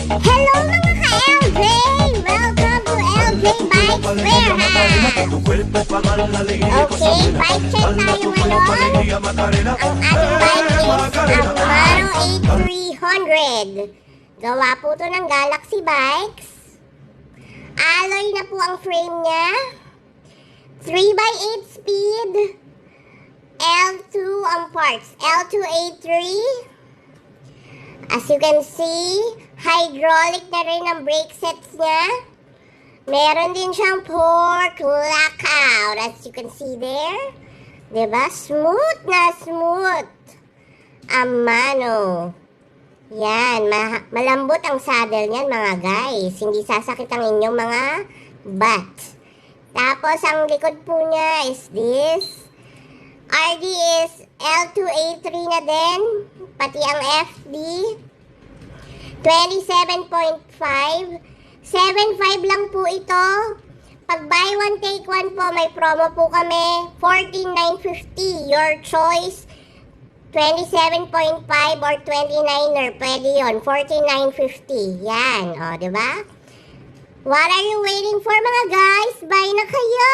Hello mga ka-LJ! Welcome to LJ Bikes Warehouse! Okay, bike check tayo ngayon. Ang ating bike is Amano A300. Gawa po ito ng Galaxy Bikes. Alloy na po ang frame niya. 3x8 speed. L2 ang parts. L2A3. As you can see, hydraulic na rin ang brake sets niya. Meron din siyang port lockout, as you can see there. Diba? Smooth na smooth. Amano. Yan. Malambot ang saddle niyan, mga guys. Hindi sasakit ang inyong mga butt. Tapos, ang likod po niya is this. RD is L2A3 na din. Pati ang FD. 27.5. 7.5 lang po ito. Pag buy one take one po, may promo po kami. 14,950. Your choice. 27.5 or 29er. Pwede yun. 14,950. Yan. O, diba? What are you waiting for, mga guys? Buy na kayo!